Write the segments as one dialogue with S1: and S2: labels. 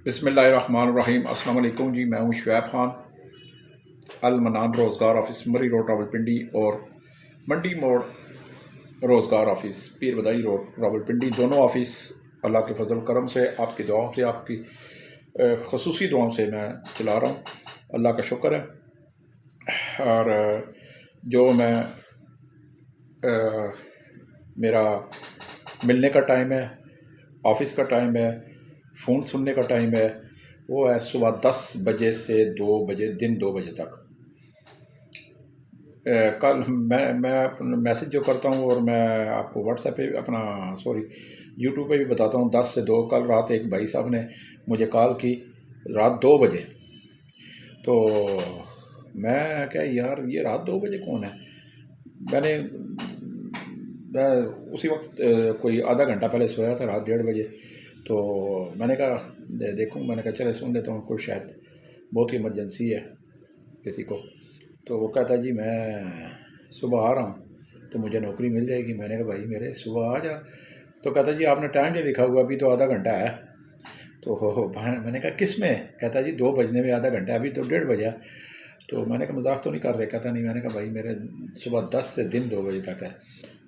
S1: بسم اللہ الرحمن الرحیم۔ السلام علیکم جی، میں ہوں شعیب خان، المنان روزگار آفس مری روڈ راولپنڈی اور منڈی موڑ روزگار آفس پیر بدائی روڈ راولپنڈی، دونوں آفس اللہ کے فضل و کرم سے، آپ کی دعاؤں سے، آپ کی خصوصی دعاؤں سے میں چلا رہا ہوں۔ اللہ کا شکر ہے۔ اور جو میں میرا ملنے کا ٹائم ہے، آفس کا ٹائم ہے، فون سننے کا ٹائم ہے، وہ ہے صبح 10 بجے سے 2 بجے، دن 2 بجے تک۔ کل میں میسج جو کرتا ہوں، اور میں آپ کو واٹس ایپ پہ یوٹیوب پہ بھی بتاتا ہوں، 10 سے 2۔ کل رات ایک بھائی صاحب نے مجھے کال کی رات 2 بجے، تو میں کیا یار یہ رات 2 بجے کون ہے؟ میں اسی وقت کوئی آدھا گھنٹہ پہلے سویا تھا، رات 1:30 بجے، تو میں نے کہا دیکھوں، میں نے کہا چلے سن لیتا ہوں، کوئی شاید بہت ہی ایمرجنسی ہے کسی کو۔ تو وہ کہتا جی میں صبح آ رہا ہوں تو مجھے نوکری مل جائے گی۔ میں نے کہا بھائی میرے صبح آ جا۔ تو کہتا جی آپ نے ٹائم جو لکھا ہوا ابھی تو آدھا گھنٹہ ہے۔ تو میں نے کہا کس میں؟ کہتا جی 2 بجنے میں آدھا گھنٹہ ہے، ابھی تو 1:30 بجا۔ تو میں نے کہا مذاق تو نہیں کر رہے؟ کہتا نہیں۔ میں نے کہا بھائی میرے صبح 10 سے دن 2 بجے تک ہے۔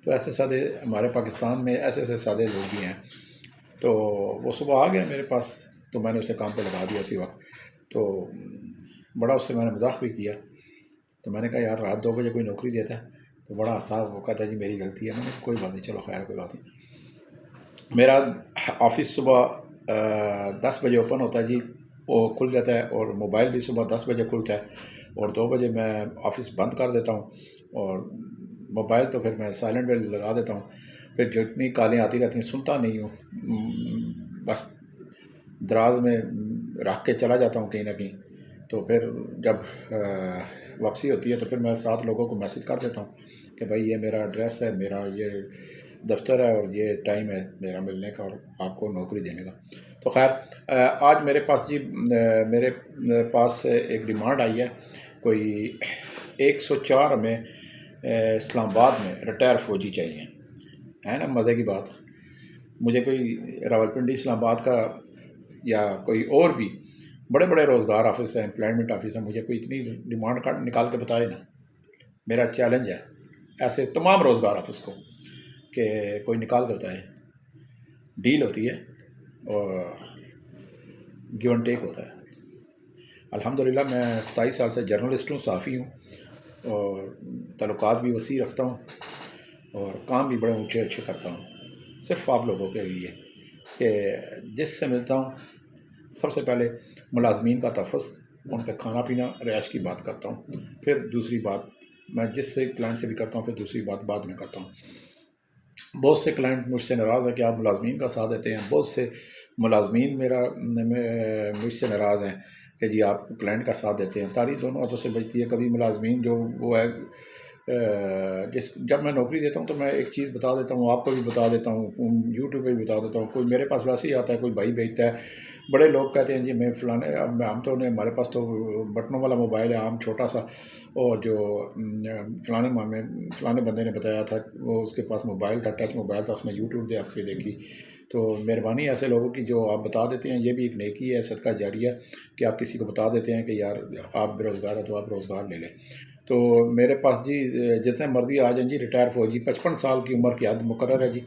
S1: تو ایسے سادے ہمارے پاکستان میں ایسے سادے لوگ بھی ہیں۔ تو وہ صبح آ گیا میرے پاس، تو میں نے اسے کام پہ لگا دیا اسی وقت۔ تو بڑا اس سے میں نے مذاق بھی کیا۔ تو میں نے کہا یار رات 2 بجے کوئی نوکری دیتا ہے؟ تو بڑا حساس وہ کہتا ہے جی میری غلطی ہے۔ میں نے کہا کوئی بات نہیں، چلو خیر، کوئی بات نہیں۔ میرا آفس صبح 10 بجے اوپن ہوتا ہے جی، وہ کھل جاتا ہے، اور موبائل بھی صبح 10 بجے کھلتا ہے، اور 2 بجے میں آفس بند کر دیتا ہوں، اور موبائل تو پھر میں سائلنٹ پہ لگا دیتا ہوں۔ پھر جتنی کالیں آتی رہتی ہیں سنتا نہیں ہوں، بس دراز میں رکھ کے چلا جاتا ہوں کہیں نہ کہیں۔ تو پھر جب واپسی ہوتی ہے تو پھر میں 7 لوگوں کو میسج کر دیتا ہوں کہ بھائی یہ میرا ایڈریس ہے، میرا یہ دفتر ہے، اور یہ ٹائم ہے میرا ملنے کا اور آپ کو نوکری دینے کا۔ تو خیر آج میرے پاس جی میرے پاس ایک ڈیمانڈ آئی ہے، کوئی 104 ہمیں اسلام آباد میں ریٹائر فوجی چاہیے، ہے نا مزے کی بات۔ مجھے کوئی راولپنڈی اسلام آباد کا یا کوئی اور بھی بڑے بڑے روزگار آفس ہیں، امپلائمنٹ آفس ہیں، مجھے کوئی اتنی ڈیمانڈ کارڈ نکال کے بتائے نا۔ میرا چیلنج ہے ایسے تمام روزگار آفس کو کہ کوئی نکال کے بتائے۔ ڈیل ہوتی ہے اور گیو اینڈ ٹیک ہوتا ہے۔ الحمدللہ میں 27 سال سے جرنلسٹ ہوں، صحافی ہوں، اور تعلقات بھی وسیع رکھتا ہوں، اور کام بھی بڑے اونچے اچھے کرتا ہوں، صرف آپ لوگوں کے لیے کہ جس سے ملتا ہوں سب سے پہلے ملازمین کا تحفظ، ان کا کھانا پینا رہائش کی بات کرتا ہوں، پھر دوسری بات میں جس سے کلائنٹ سے بھی کرتا ہوں، پھر دوسری بات بعد میں کرتا ہوں۔ بہت سے کلائنٹ مجھ سے ناراض ہیں کہ آپ ملازمین کا ساتھ دیتے ہیں، بہت سے ملازمین مجھ سے ناراض ہیں کہ جی آپ کلائنٹ کا ساتھ دیتے ہیں۔ تاریخ دونوں ہاتھوں سے بجتی ہے۔ کبھی ملازمین جو وہ ہے جب میں نوکری دیتا ہوں تو میں ایک چیز بتا دیتا ہوں، آپ کو بھی بتا دیتا ہوں، یوٹیوب پہ بھی بتا دیتا ہوں، کوئی میرے پاس ویسے ہی آتا ہے، کوئی بھائی بھیجتا ہے۔ بڑے لوگ کہتے ہیں جی میں فلانے، ہم تو نے ہمارے پاس تو بٹنوں والا موبائل ہے عام چھوٹا سا، اور جو فلانے بندے نے بتایا تھا وہ اس کے پاس موبائل تھا، ٹچ موبائل تھا، اس میں یوٹیوب دے آپ کے دیکھی۔ تو مہربانی ایسے لوگوں کی جو آپ بتا دیتے ہیں، یہ بھی ایک نیکی ہے، صدقہ جاریہ کہ آپ کسی کو بتا دیتے ہیں کہ یار آپ بے روزگار ہیں تو آپ روزگار لے لیں۔ تو میرے پاس جی جتنے مرضی آ جائیں جی، ریٹائر فوجی 55 سال کی عمر کی حد مقرر ہے جی،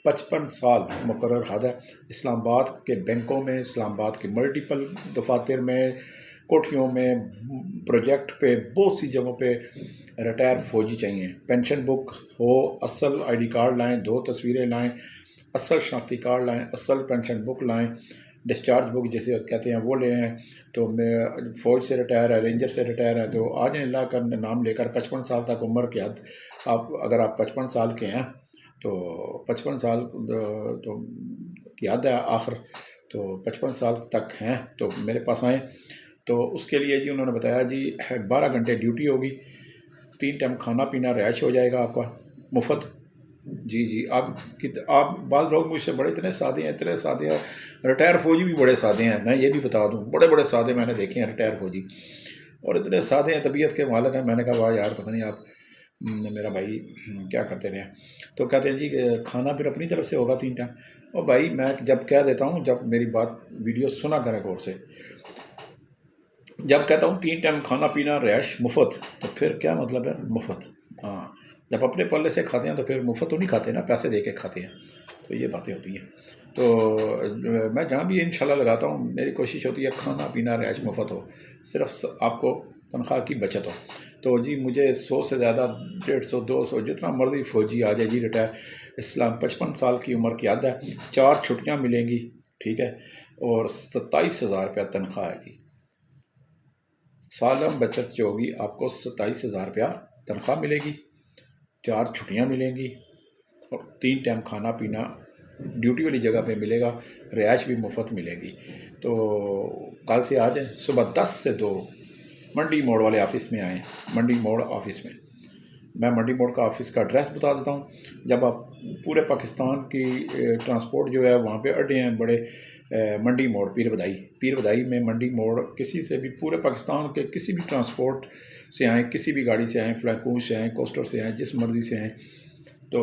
S1: 55 سال مقرر حد ہے۔ اسلام آباد کے بینکوں میں، اسلام آباد کے ملٹیپل دفاتر میں، کوٹھیوں میں، پروجیکٹ پہ، بہت سی جگہوں پہ ریٹائر فوجی چاہیے۔ پینشن بک ہو، اصل آئی ڈی کارڈ لائیں، 2 تصویریں لائیں، اصل شناختی کارڈ لائیں، اصل پینشن بک لائیں، ڈسچارج بک جسے کہتے ہیں وہ لے آئیں۔ تو میں فوج سے ریٹائر ہے، رینجر سے ریٹائر ہے، تو آ جائیں اللہ کا نام لے کر۔ 55 سال تک عمر کی حد، اگر آپ 55 سال کے ہیں تو 55 سال تو کی حد ہے آخر، تو 55 سال تک ہیں تو میرے پاس آئیں۔ تو اس کے لیے جی انہوں نے بتایا جی 12 گھنٹے ڈیوٹی ہوگی، 3 ٹائم کھانا پینا رہائش ہو جائے گا آپ کا مفت۔ جی آپ بعض لوگ مجھ سے بڑے اتنے سادے ہیں، ریٹائر فوجی بھی بڑے سادے ہیں، میں یہ بھی بتا دوں، بڑے سادے میں نے دیکھے ہیں ریٹائر فوجی، اور اتنے سادے ہیں، طبیعت کے مالک ہیں۔ میں نے کہا واہ یار پتہ نہیں آپ میرا بھائی کیا کرتے رہے ہیں۔ تو کہتے ہیں جی کہ کھانا پھر اپنی طرف سے ہوگا 3 ٹائم۔ اور بھائی میں جب کہہ دیتا ہوں، جب میری بات ویڈیو سنا کریں غور سے، جب کہتا ہوں 3 ٹائم کھانا پینا رہائش مفت، تو پھر کیا مطلب ہے مفت؟ ہاں، جب اپنے پلے سے کھاتے ہیں تو پھر مفت تو نہیں کھاتے نا، پیسے دے کے کھاتے ہیں. تو یہ باتیں ہوتی ہیں. تو میں جہاں بھی انشاءاللہ لگاتا ہوں، میری کوشش ہوتی ہے کھانا پینا رہائش مفت ہو، صرف آپ کو تنخواہ کی بچت ہو. تو جی مجھے 100 سے زیادہ، 150 200 جتنا مرضی فوجی آ جائے جی ریٹائر، اسلام 55 سال کی عمر کی حد ہے، 4 چھٹیاں ملیں گی، ٹھیک ہے، اور 27,000 روپیہ تنخواہ ہے جی. سالم بچت جو ہوگی آپ کو 27,000 روپیہ تنخواہ ملے گی، 4 چھٹیاں ملیں گی، اور 3 ٹائم کھانا پینا ڈیوٹی والی جگہ پہ ملے گا، رہائش بھی مفت ملے گی. تو کل سے آ جائیں، صبح 10 سے 2 منڈی موڑ والے آفس میں آئیں. منڈی موڑ آفس میں منڈی موڑ کا آفس کا ایڈریس بتا دیتا ہوں. جب آپ پورے پاکستان کی ٹرانسپورٹ جو ہے وہاں پہ اڈے ہیں بڑے، منڈی موڑ پیر بدائی میں منڈی موڑ، کسی سے بھی پورے پاکستان کے کسی بھی ٹرانسپورٹ سے آئیں، کسی بھی گاڑی سے آئیں، فلیکوش سے آئیں، کوسٹر سے آئیں، جس مرضی سے آئیں، تو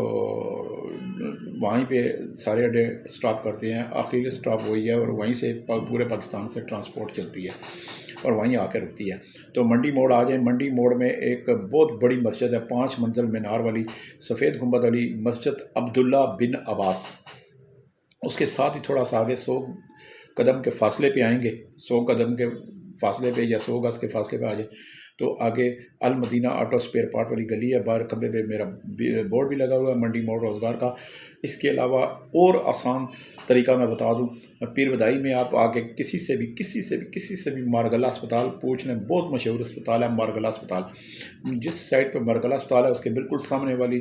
S1: وہیں پہ سارے اڈے اسٹاپ کرتے ہیں. آخری اسٹاپ وہی ہے، اور وہیں سے پورے پاکستان سے ٹرانسپورٹ چلتی ہے اور وہیں آ کے رکتی ہے. تو منڈی موڑ آ جائیں. منڈی موڑ میں ایک بہت بڑی مسجد ہے، 5 منزل مینار والی، سفید گنبد والی مسجد عبداللہ بن عباس. اس کے ساتھ ہی تھوڑا سا آگے 100 قدم کے فاصلے پہ آئیں گے، 100 قدم کے فاصلے پہ یا 100 گز کے فاصلے پہ آ جائیں تو آگے المدینہ آٹو اسپیئر پارٹ والی گلی ہے. باہر کھمبے پہ میرا بورڈ بھی لگا ہوا ہے منڈی موڑ روزگار کا. اس کے علاوہ اور آسان طریقہ میں بتا دوں، پیر بدائی میں آپ آگے کسی سے بھی مارگلہ اسپتال پوچھ لیں، بہت مشہور اسپتال ہے مارگلہ اسپتال. جس سائڈ پہ مارگلہ اسپتال ہے اس کے بالکل سامنے والی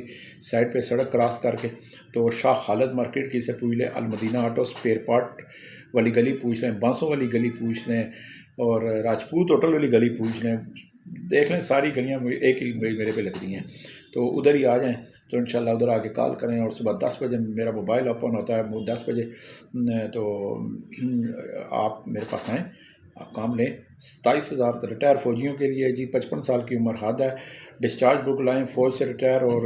S1: سائڈ پہ سڑک کراس کر کے تو شاہ خالد مارکیٹ کی سے پوچھ لیں، المدینہ آٹو اسپیئر پارٹ والی گلی پوچھ لیں، بانسوں والی گلی پوچھ لیں، اور راجپوت ہوٹل والی گلی پوچھ لیں. دیکھ لیں ساری گلیاں ایک ہی میرے پہ لگتی ہیں. تو ادھر ہی آ جائیں تو انشاءاللہ ادھر آ کے کال کریں. اور صبح 10 بجے میرا موبائل اوپن ہوتا ہے، وہ 10 بجے تو آپ میرے پاس آئیں، آپ کام لیں. 27,000 ریٹائر فوجیوں کے لیے جی، 55 سال کی عمر حد ہے. ڈسچارج بک لائیں، فوج سے ریٹائر اور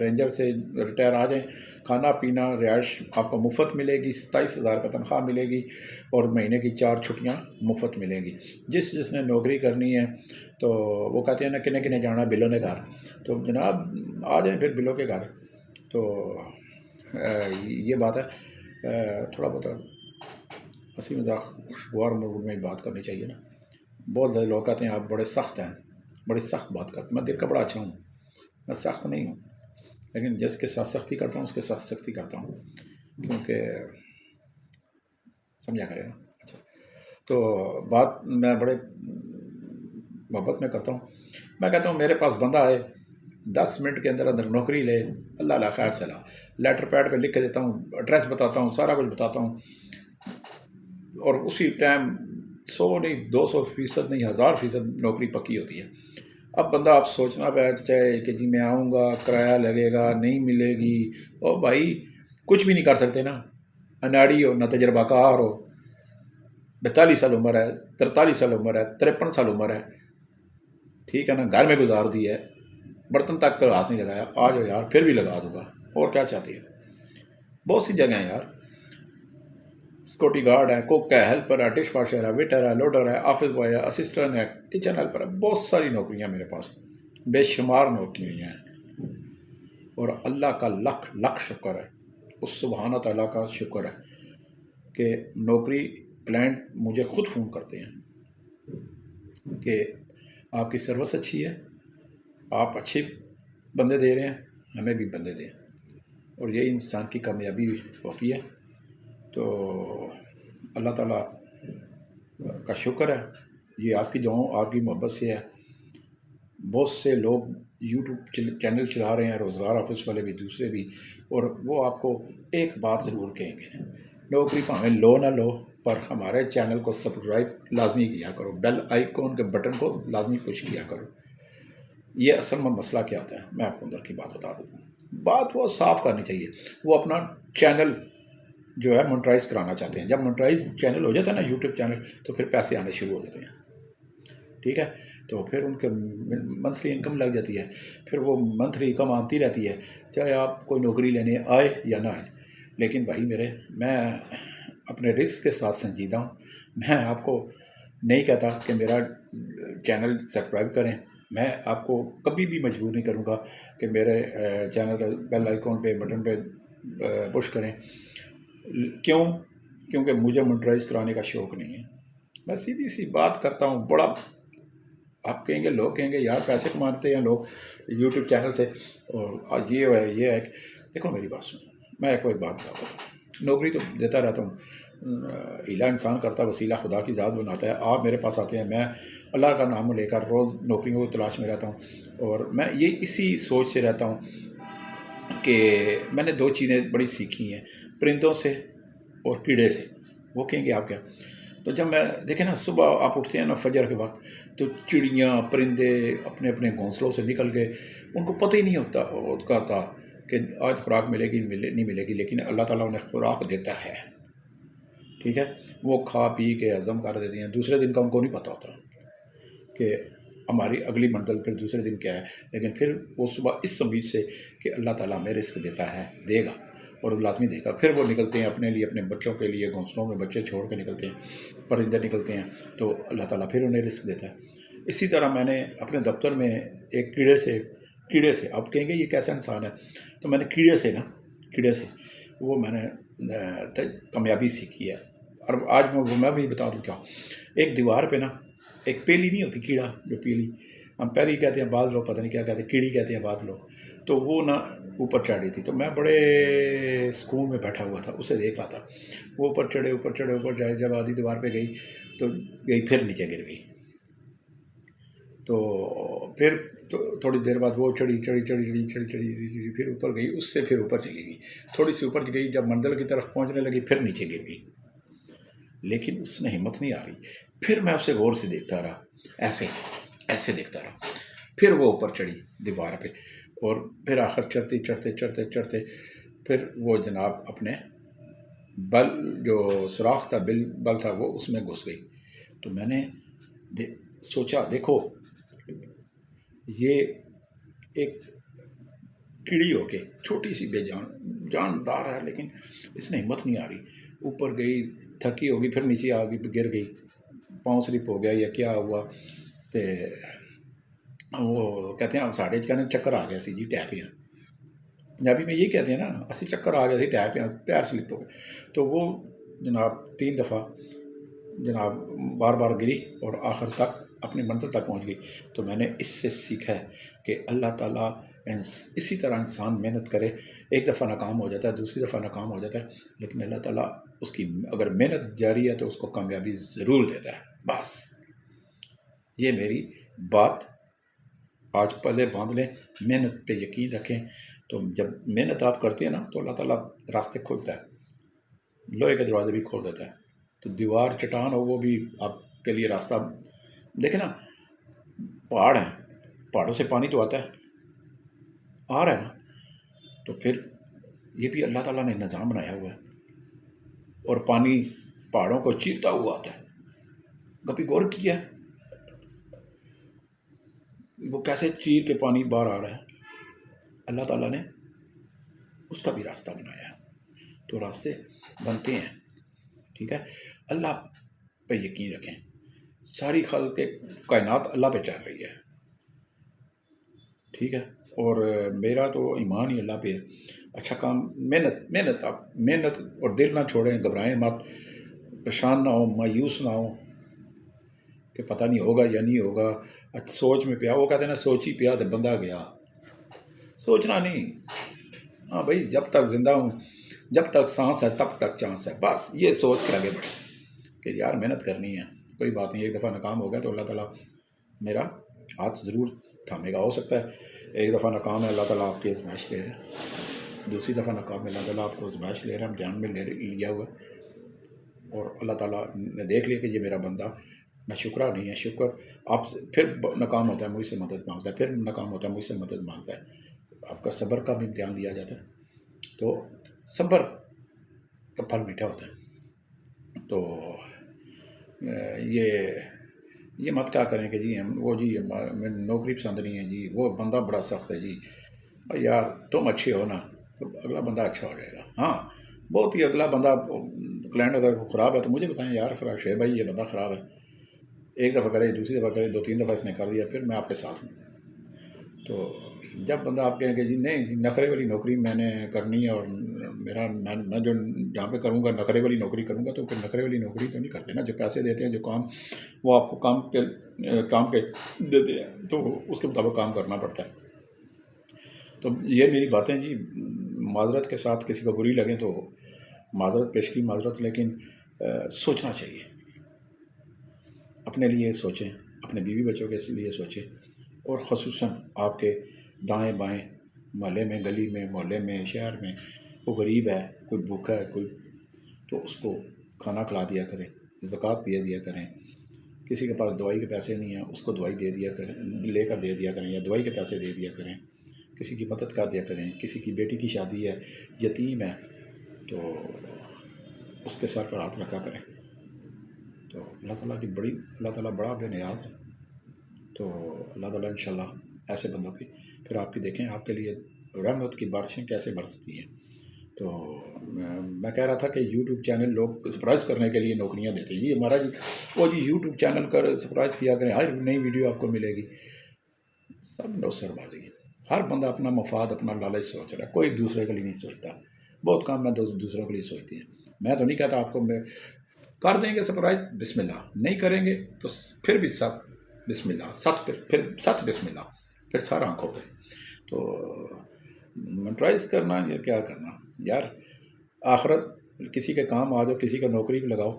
S1: رینجر سے ریٹائر آ جائیں. کھانا پینا رہائش آپ کو مفت ملے گی، 27,000 کا تنخواہ ملے گی، اور مہینے کی 4 چھٹیاں مفت ملیں گی. جس نے نوکری کرنی ہے تو وہ کہتے ہیں نا کنے جانا بلوں نے گھر، تو جناب آ جائیں پھر بلوں کے گھر. تو یہ بات ہے. تھوڑا بہت ہنسی مذاق خوشگوار موڈ میں بات کرنی چاہیے نا. بہت زیادہ لوگ کہتے ہیں آپ بڑے سخت ہیں، بڑی سخت بات کرتے ہیں. میں دل کا بڑا اچھا ہوں، میں سخت نہیں ہوں، لیکن جس کے ساتھ سختی کرتا ہوں اس کے ساتھ سختی کرتا ہوں، کیونکہ سمجھا کرے نا. اچھا، تو بات میں بڑے محبت میں کرتا ہوں. میں کہتا ہوں میرے پاس بندہ آئے 10 منٹ کے اندر اندر نوکری لے، اللہ اللہ خیر صلاح، لیٹر پیڈ پہ لکھ کے دیتا ہوں، ایڈریس بتاتا ہوں، سارا کچھ بتاتا ہوں، اور اسی ٹائم 100 نہیں 200% نہیں 1000% نوکری پکی ہوتی ہے. اب بندہ آپ سوچنا بیٹھ جائے کہ جی میں آؤں گا، کرایہ لگے گا، نہیں ملے گی. اور بھائی کچھ بھی نہیں کر سکتے نا، اناڑی ہو نہ تجربہ کار ہو، 42 سال عمر ہے، 43 سال عمر ہے، 53 سال عمر ہے، ٹھیک ہے نا، گھر میں گزار دی ہے، برتن تک کا ہاتھ نہیں لگایا. آ جاؤ یار، پھر بھی لگا دوں گا، اور کیا چاہتے ہیں. بہت سی جگہیں ہیں یار، سیکورٹی گارڈ ہے، کوک ہے، ہیلپر ہے، ڈش واشر ہے، ویٹر ہے، لوڈر ہے، آفس بوائے ہے، اسسٹنٹ ہے، کچن ہیلپر ہے. بہت ساری نوکریاں میرے پاس، بے شمار نوکریاں ہیں. اور اللہ کا لکھ لکھ شکر ہے، اس سبحانہ تعالیٰ کا شکر ہے کہ نوکری کلائنٹ مجھے خود فون کرتے ہیں کہ آپ کی سروس اچھی ہے، آپ اچھے بندے دے رہے ہیں، ہمیں بھی بندے دیں. اور یہ انسان کی کامیابی ہوتی ہے. تو اللہ تعالیٰ کا شکر ہے، یہ آپ کی دعاؤں آپ کی محبت سے ہے. بہت سے لوگ یوٹیوب چینل چلا رہے ہیں، روزگار آفس والے بھی، دوسرے بھی، اور وہ آپ کو ایک بات ضرور کہیں گے، نوکری پاویں لو نہ لو، پر ہمارے چینل کو سبسکرائب لازمی کیا کرو، بیل آئیکن کے بٹن کو لازمی پش کیا کرو. یہ اصل میں مسئلہ کیا ہوتا ہے، میں آپ کو اندر کی بات بتا دیتا ہوں. بات وہ صاف کرنی چاہیے. وہ اپنا چینل جو ہے مونٹرائز کرانا چاہتے ہیں. جب مونٹرائز چینل ہو جاتا ہے نا یوٹیوب چینل، تو پھر پیسے آنے شروع ہو جاتے ہیں، ٹھیک ہے. تو پھر ان کے منتھلی انکم لگ جاتی ہے. پھر وہ منتھلی انکم آتی رہتی ہے، چاہے آپ کوئی نوکری لینے آئے یا نہ آئے. لیکن بھائی میرے، میں اپنے رزق کے ساتھ سنجیدہ ہوں. میں آپ کو نہیں کہتا کہ میرا چینل سبسکرائب کریں. میں آپ کو کبھی بھی مجبور نہیں کروں گا کہ میرے چینل کا بیل آئیکن پہ بٹن پہ پش کریں. کیوں؟ کیونکہ مجھے مونیٹائز کرانے کا شوق نہیں ہے. میں سیدھی سی بات کرتا ہوں. بڑا آپ کہیں گے، لوگ کہیں گے یار پیسے کماتے ہیں لوگ یوٹیوب چینل سے، اور یہ ہے کہ دیکھو میری بات سنو. میں کوئی بات بتاتا ہوں. نوکری تو دیتا رہتا ہوں. ہیلا انسان کرتا، وسیلہ خدا کی ذات بناتا ہے. آپ میرے پاس آتے ہیں، میں اللہ کا نام لے کر روز نوکریوں کی تلاش میں رہتا ہوں. اور میں یہ اسی سوچ سے رہتا ہوں کہ میں نے 2 چیزیں بڑی سیکھی ہیں، پرندوں سے اور کیڑے سے. وہ کہیں گے آپ کیا؟ تو جب میں دیکھیں نا، صبح آپ اٹھتے ہیں نا فجر کے وقت، تو چڑیاں پرندے اپنے اپنے گھونسلوں سے نکل کے، ان کو پتہ ہی نہیں ہوتا تھا کہ آج خوراک ملے گی نہیں ملے گی، لیکن اللہ تعالیٰ انہیں خوراک دیتا ہے. ٹھیک ہے، وہ کھا پی کے ہضم کر دیتی ہیں. دوسرے دن کا ان کو نہیں پتہ ہوتا کہ ہماری اگلی منزل پھر دوسرے دن کیا ہے، لیکن پھر وہ صبح اس امید سے کہ اللہ تعالیٰ ہمیں رزق دیتا ہے، دے گا اور لازمی دے گا. پھر وہ نکلتے ہیں اپنے لیے، اپنے بچوں کے لیے، گھونسلوں میں بچے چھوڑ کے نکلتے ہیں، پرندے نکلتے ہیں، تو اللہ تعالیٰ پھر انہیں رزق دیتا ہے. اسی طرح میں نے اپنے دفتر میں ایک کیڑے سے آپ کہیں گے یہ کیسا انسان ہے، تو میں نے کیڑے سے وہ میں نے کامیابی سیکھی ہے. اور آج میں بھی بتا دوں کیا. ایک دیوار پہ نا ایک پیلی نہیں ہوتی، کیڑا جو پیلی، ہم پیلی کہتے ہیں، بعض لوگ پتہ نہیں کیا کہتے ہیں، کیڑی کہتے ہیں بعض لوگ. تو وہ نا اوپر چڑھ رہی تھی، تو میں بڑے سکون میں بیٹھا ہوا تھا، اسے دیکھ رہا تھا. وہ اوپر چڑھے، جب آدھی دیوار پہ گئی تو گئی، پھر نیچے گر گئی. تو پھر تھوڑی دیر بعد وہ چڑھی، پھر اوپر گئی، اس سے پھر اوپر چلی گئی، تھوڑی سی اوپر گئی، جب منزل کی طرف پہنچنے لگی پھر نیچے گر گئی. لیکن اس نے ہمت نہیں آ رہی. پھر میں اسے غور سے دیکھتا رہا، ایسے دیکھتا رہا. پھر وہ اوپر چڑھی دیوار پہ، اور پھر آخر چڑھتے پھر وہ جناب اپنے بل جو سوراخ تھا، بل تھا، وہ اس میں گھس گئی. تو میں نے سوچا دیکھو، یہ ایک کیڑی ہو کے چھوٹی سی بے جاندار ہے، لیکن اس نے ہمت نہیں آ رہی. اوپر گئی، تھکی ہوگی، پھر نیچے آ گئی، گر گئی، پاؤں سلپ ہو گیا یا کیا ہوا. تو وہ کہتے ہیں ساڑھے کہنے چکر آ گیا سی جی، ٹہ پیا. پنجابی میں یہ کہتے ہیں نا، اسی چکر آ گیا سی، ٹہ پیا، پیر سلپ ہو گیا. تو وہ جناب 3 دفعہ جناب بار گری اور آخر تک اپنی منزل تک پہنچ گئی. تو میں نے اس سے سیکھا ہے کہ اللہ تعالیٰ اسی طرح انسان محنت کرے، ایک دفعہ ناکام ہو جاتا ہے، دوسری دفعہ ناکام ہو جاتا ہے، لیکن اللہ تعالیٰ اس کی اگر محنت جاری ہے تو اس کو کامیابی ضرور دیتا ہے. بس یہ میری بات آج پہلے باندھ لیں، محنت پہ یقین رکھیں. تو جب محنت آپ کرتے ہیں نا تو اللہ تعالیٰ راستے کھولتا ہے، لوہے کے دروازے بھی کھول دیتا ہے. تو دیوار چٹان ہو، وہ بھی آپ کے لیے راستہ. دیکھیں نا، پہاڑ ہیں، پہاڑوں سے پانی تو آتا ہے، آ رہا ہے نا، تو پھر یہ بھی اللہ تعالیٰ نے نظام بنایا ہوا ہے. اور پانی پہاڑوں کو چیرتا ہوا آتا ہے. کبھی غور کیا ہے وہ کیسے چیر کے پانی باہر آ رہا ہے؟ اللہ تعالیٰ نے اس کا بھی راستہ بنایا ہے. تو راستے بنتے ہیں، ٹھیک ہے. اللہ پہ یقین رکھیں، ساری خلق کائنات اللہ پہ چل رہی ہے، ٹھیک ہے. اور میرا تو ایمان ہی اللہ پہ ہے. اچھا کام، محنت آپ محنت، اور دل نہ چھوڑیں، گھبرائیں مت، پریشان نہ ہو، مایوس نہ ہو کہ پتہ نہیں ہوگا یا نہیں ہوگا. سوچ میں پیا، وہ کہتے ہیں نا سوچ ہی پیا تو بندہ گیا. سوچنا نہیں، ہاں بھائی، جب تک زندہ ہوں، جب تک سانس ہے تب تک چانس ہے. بس یہ سوچ کے آگے بڑھیں کہ یار محنت کرنی ہے، کوئی بات نہیں. ایک دفعہ ناکام ہو گیا تو اللہ تعالیٰ میرا ہاتھ ضرور تھامے گا. ہو سکتا ہے ایک دفعہ ناکام ہے، اللہ تعالیٰ آپ کی آزمائش لے رہے ہیں، دوسری دفعہ ناکام ہے، اللہ تعالیٰ آپ کو آزمائش لے رہے ہیں، ہم جان میں لیا ہوا. اور اللہ تعالیٰ نے دیکھ لیا کہ یہ میرا بندہ نہ شکرا نہیں ہے. شکر آپ سے، پھر ناکام ہوتا ہے مجھ سے مدد مانگتا ہے، پھر ناکام ہوتا ہے مجھ سے مدد مانگتا ہے. آپ کا صبر کا بھی امتحان لیا جاتا ہے، تو صبر کا پھل میٹھا ہوتا ہے. تو یہ مت کیا کریں کہ جی ہم وہ جی ہمیں نوکری پسند نہیں ہے جی، وہ بندہ بڑا سخت ہے جی. یار تم اچھے ہو نا تو اگلا بندہ اچھا ہو جائے گا. ہاں، بہت ہی اگلا بندہ کلائنٹ اگر خراب ہے تو مجھے بتائیں یار خراب شعیب بھائی یہ بندہ خراب ہے، ایک دفعہ کرے، دوسری دفعہ کرے، 2 3 دفعہ اس نے کر دیا، پھر میں آپ کے ساتھ ہوں۔ تو جب بندہ آپ کہیں کہ جی نہیں نخرے والی نوکری میں نے کرنی ہے، اور میں جو جہاں پہ کروں گا نخرے والی نوکری کروں گا، تو پھر نخرے والی نوکری تو نہیں کرتے نا۔ جو پیسے دیتے ہیں، جو کام وہ آپ کو کام کے دیتے ہیں، تو اس کے مطابق کام کرنا پڑتا ہے۔ تو یہ میری باتیں جی، معذرت کے ساتھ کسی کو بری لگیں تو معذرت پیش کی معذرت، لیکن سوچنا چاہیے، اپنے لیے سوچیں، اپنے بیوی بچوں کے لیے سوچیں، اور خصوصاً آپ کے دائیں بائیں محلے میں، گلی میں، محلے میں، شہر میں کوئی غریب ہے، کوئی بھوکا ہے، کوئی، تو اس کو کھانا کھلا دیا کریں، زکوٰۃ دے دیا کریں۔ کسی کے پاس دوائی کے پیسے نہیں ہیں، اس کو دوائی دے دیا کریں، لے کر دے دیا کریں، یا دوائی کے پیسے دے دیا کریں۔ کسی کی مدد کر دیا کریں، کسی کی بیٹی کی شادی ہے، یتیم ہے، تو اس کے سر پر ہاتھ رکھا کریں۔ تو اللہ تعالیٰ کی اللہ تعالیٰ بڑا بے نیاز ہے، تو اللہ تعالیٰ انشاءاللہ ایسے بندوں کی پھر آپ کی دیکھیں آپ کے لیے رحمت کی بارشیں کیسے برستی ہیں۔ تو میں کہہ رہا تھا کہ یوٹیوب چینل لوگ سرپرائز کرنے کے لیے نوکریاں دیتے ہیں، جی ہمارا جی وہ جی یوٹیوب چینل کر سرپرائز کیا کریں، ہر نئی ویڈیو آپ کو ملے گی۔ سب نوسر بازی ہے، ہر بندہ اپنا مفاد، اپنا لالچ سوچ رہا ہے، کوئی دوسرے کے لیے نہیں سوچتا۔ بہت کام میں دوسروں کے لیے سوچتے ہیں۔ میں تو نہیں کہتا آپ کو، میں کر دیں گے سرپرائز بسم اللہ، نہیں کریں گے تو پھر بھی سب بسم اللہ، پھر ست بسم اللہ، پھر سارا آنکھوں پہ۔ تو منٹرائز کرنا یا کیا کرنا یار، آخرت کسی کے کام آ جاؤ، کسی کا نوکری بھی لگاؤ،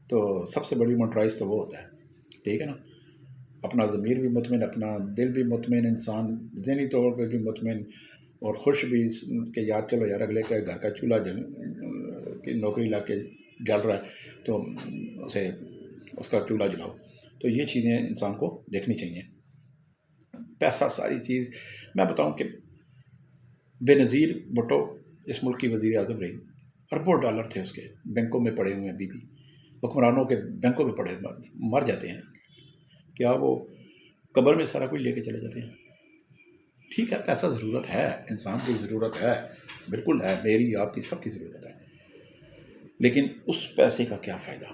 S1: تو سب سے بڑی منٹرائز تو وہ ہوتا ہے، ٹھیک ہے نا۔ اپنا ضمیر بھی مطمئن، اپنا دل بھی مطمئن، انسان ذہنی طور پہ بھی مطمئن اور خوش بھی کہ یار چلو یار اگلے کا گھر کا چولہا کی نوکری لا کے جل رہا ہے، تو اسے اس کا چولہا جلاؤ۔ تو یہ چیزیں انسان کو دیکھنی چاہیے۔ پیسہ ساری چیز، میں بتاؤں کہ بے نظیر بھٹو اس ملک کی وزیر اعظم رہی، اربوں ڈالر تھے اس کے بینکوں میں پڑے ہوئے ہیں، ابھی بھی حکمرانوں کے بینکوں میں پڑے، مر جاتے ہیں، کیا وہ قبر میں سارا کچھ لے کے چلے جاتے ہیں؟ ٹھیک ہے پیسہ ضرورت ہے، انسان کی ضرورت ہے، بالکل ہے، میری آپ کی سب کی ضرورت ہے، لیکن اس پیسے کا کیا فائدہ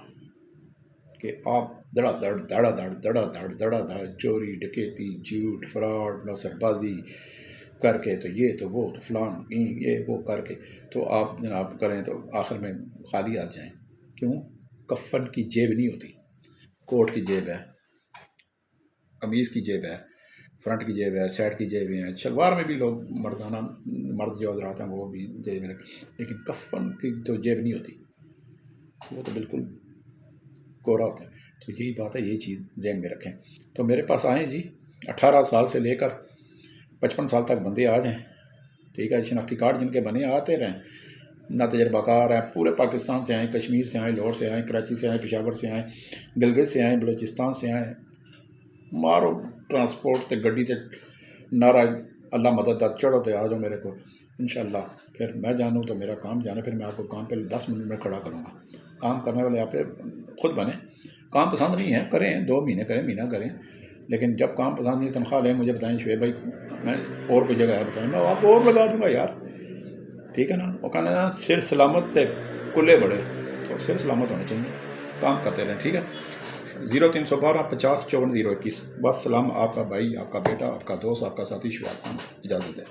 S1: کہ آپ دڑا دڑ چوری ڈکیتی جھوٹ فراڈ نوسر بازی کر کے، تو یہ تو وہ تو فلان یہ وہ کر کے تو آپ جناب کریں تو آخر میں خالی آ جائیں۔ کیوں؟ کفن کی جیب نہیں ہوتی، کوٹ کی جیب ہے، قمیض کی جیب ہے، فرنٹ کی جیب ہے، سائڈ کی جیبیں ہیں، شلوار میں بھی لوگ مردانہ مرد جو حضرات ہیں وہ بھی جیب میں رکھتے، لیکن کفن کی تو جیب نہیں ہوتی، وہ تو بالکل کوڑا ہوتا ہے۔ تو یہی بات ہے، یہی چیز ذہن میں رکھیں۔ تو میرے پاس آئیں جی، 18 سال سے لے کر 55 سال تک بندے آ جائیں، ٹھیک ہے، شناختی کارڈ جن کے بنے آتے رہیں، نہ تجربہ کار ہیں، پورے پاکستان سے آئیں، کشمیر سے آئیں، لاہور سے آئیں، کراچی سے آئیں، پشاور سے آئیں، گلگت سے آئیں، بلوچستان سے آئیں، مارو ٹرانسپورٹ تے گڈی تے نعرہ اللہ مدد دا چڑھو تے آ جاؤ میرے کو، انشاءاللہ پھر میں جانوں تو میرا کام جانا، پھر میں آپ کو کام پہ 10 منٹ میں کھڑا کروں گا۔ کام کرنے والے آپ خود بنیں، کام پسند نہیں ہے کریں، 2 مہینے کریں، مہینہ کریں، لیکن جب کام پسند نہیں تنخواہ لیں، مجھے بتائیں شعیب بھائی میں اور کوئی جگہ ہے بتائیں، میں آپ کو اور لگا دوں گا یار، ٹھیک ہے نا۔ وہ کہنا نا سر سلامت تے کلے بڑے، تو سر سلامت ہونے چاہیے، کام کرتے رہیں، ٹھیک ہے۔ 0312 50 54 021، بس سلام، آپ کا بھائی، آپ کا بیٹا، آپ کا دوست، آپ کا ساتھی شعیب خان، اجازت ہے۔